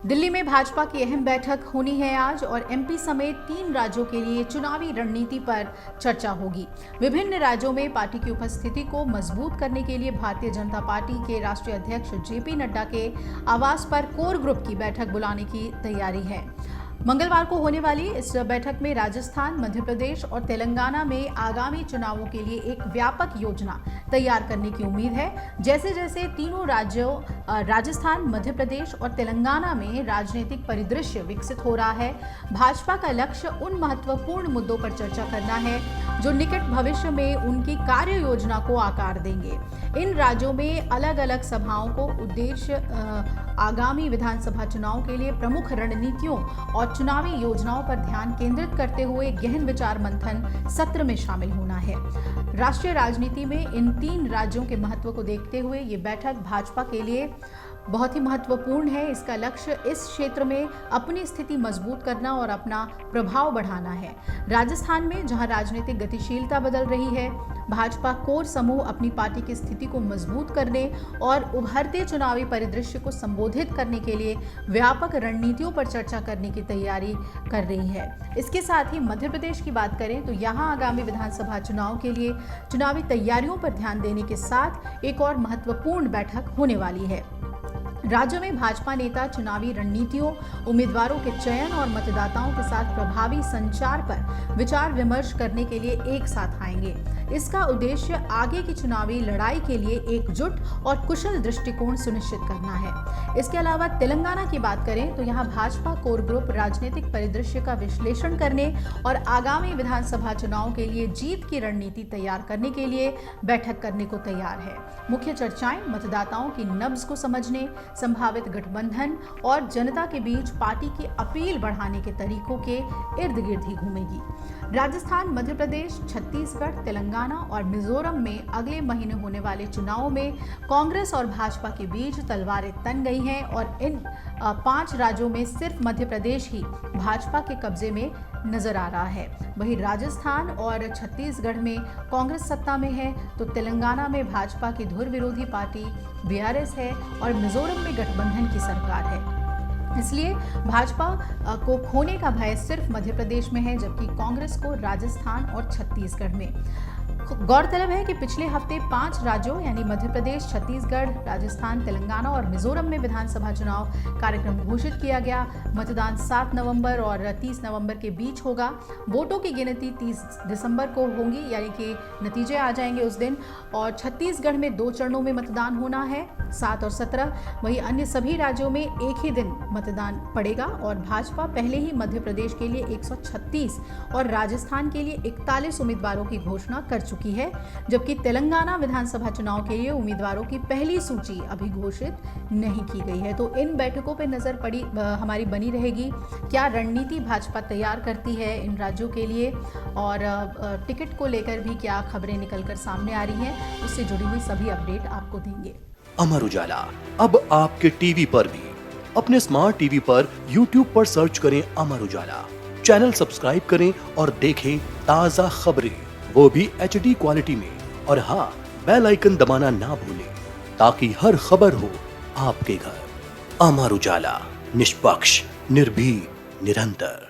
दिल्ली में भाजपा की अहम बैठक होनी है आज और एमपी समेत 3 राज्यों के लिए चुनावी रणनीति पर चर्चा होगी। विभिन्न राज्यों में पार्टी की उपस्थिति को मजबूत करने के लिए भारतीय जनता पार्टी के राष्ट्रीय अध्यक्ष जेपी नड्डा के आवास पर कोर ग्रुप की बैठक बुलाने की तैयारी है। मंगलवार को होने वाली इस बैठक में राजस्थान, मध्य प्रदेश और तेलंगाना में आगामी चुनावों के लिए एक व्यापक योजना तैयार करने की उम्मीद है। जैसे जैसे तीनों राज्यों राजस्थान, मध्य प्रदेश और तेलंगाना में राजनीतिक परिदृश्य विकसित हो रहा है, भाजपा का लक्ष्य उन महत्वपूर्ण मुद्दों पर चर्चा करना है जो निकट भविष्य में उनकी कार्य योजना को आकार देंगे। इन राज्यों में अलग अलग सभाओं को उद्देश्य आगामी विधानसभा चुनाव के लिए प्रमुख रणनीतियों और चुनावी योजनाओं पर ध्यान केंद्रित करते हुए गहन विचार मंथन सत्र में शामिल होना है। राष्ट्रीय राजनीति में इन 3 राज्यों के महत्व को देखते हुए ये बैठक भाजपा के लिए बहुत ही महत्वपूर्ण है। इसका लक्ष्य इस क्षेत्र में अपनी स्थिति मजबूत करना और अपना प्रभाव बढ़ाना है। राजस्थान में जहां राजनीतिक गतिशीलता बदल रही है, भाजपा कोर समूह अपनी पार्टी की स्थिति को मजबूत करने और उभरते चुनावी परिदृश्य को संबोधित करने के लिए व्यापक रणनीतियों पर चर्चा करने की तैयारी कर रही है। इसके साथ ही मध्य प्रदेश की बात करें तो यहाँ आगामी विधानसभा चुनाव के लिए चुनावी तैयारियों पर ध्यान देने के साथ एक और महत्वपूर्ण बैठक होने वाली है। राज्य में भाजपा नेता चुनावी रणनीतियों, उम्मीदवारों के चयन और मतदाताओं के साथ प्रभावी संचार पर विचार विमर्श करने के लिए एक साथ आएंगे। इसका उद्देश्य आगे की चुनावी लड़ाई के लिए एकजुट और कुशल दृष्टिकोण सुनिश्चित करना है। इसके अलावा तेलंगाना की बात करें तो यहाँ भाजपा कोर ग्रुप राजनीतिक परिदृश्य का विश्लेषण करने और आगामी विधानसभा चुनाव के लिए जीत की रणनीति तैयार करने के लिए बैठक करने को तैयार है। मुख्य चर्चाएं मतदाताओं की नब्ज को समझने, संभावित गठबंधन और जनता के बीच पार्टी की अपील बढ़ाने के तरीकों के इर्द गिर्द ही घूमेगी। राजस्थान, मध्य प्रदेश, छत्तीसगढ़, तेलंगाना और मिजोरम में अगले महीने होने वाले चुनावों में कांग्रेस और भाजपा के बीच तलवारें तन गई हैं और इन 5 राज्यों में सिर्फ मध्य प्रदेश ही भाजपा के कब्जे में नजर आ रहा है। वहीं राजस्थान और छत्तीसगढ़ में कांग्रेस सत्ता में है तो तेलंगाना में भाजपा की धुर विरोधी पार्टी बीआरएस है और मिजोरम में गठबंधन की सरकार है। इसलिए भाजपा को खोने का भय सिर्फ मध्य प्रदेश में है, जबकि कांग्रेस को राजस्थान और छत्तीसगढ़ में। गौरतलब है कि पिछले हफ्ते 5 राज्यों यानी मध्य प्रदेश, छत्तीसगढ़, राजस्थान, तेलंगाना और मिजोरम में विधानसभा चुनाव कार्यक्रम घोषित किया गया। मतदान 7 नवंबर और 30 नवंबर के बीच होगा। वोटों की गिनती 30 दिसंबर को होगी, यानी कि नतीजे आ जाएंगे उस दिन। और छत्तीसगढ़ में 2 चरणों में मतदान होना है, 7 और 17। वहीं अन्य सभी राज्यों में एक ही दिन मतदान पड़ेगा और भाजपा पहले ही मध्य प्रदेश के लिए 136 और राजस्थान के लिए 41 उम्मीदवारों की घोषणा कर चुकी है, जबकि तेलंगाना विधानसभा चुनाव के लिए उम्मीदवारों की पहली सूची अभी घोषित नहीं की गई है। तो इन बैठकों पर नजर हमारी बनी रहेगी, क्या रणनीति भाजपा तैयार करती है इन राज्यों के लिए और टिकट को लेकर भी क्या खबरें निकलकर सामने आ रही हैं, उससे जुड़ी हुई सभी अपडेट आपको देंगे। अमर उजाला अब आपके टीवी पर भी। अपने स्मार्ट टीवी पर YouTube पर सर्च करें अमर उजाला, चैनल सब्सक्राइब करें और देखें ताजा खबरें, वो भी HD क्वालिटी में। और हाँ, बेल आइकन दबाना ना भूलें ताकि हर खबर हो आपके घर। अमर उजाला, निष्पक्ष, निर्भीक, निरंतर।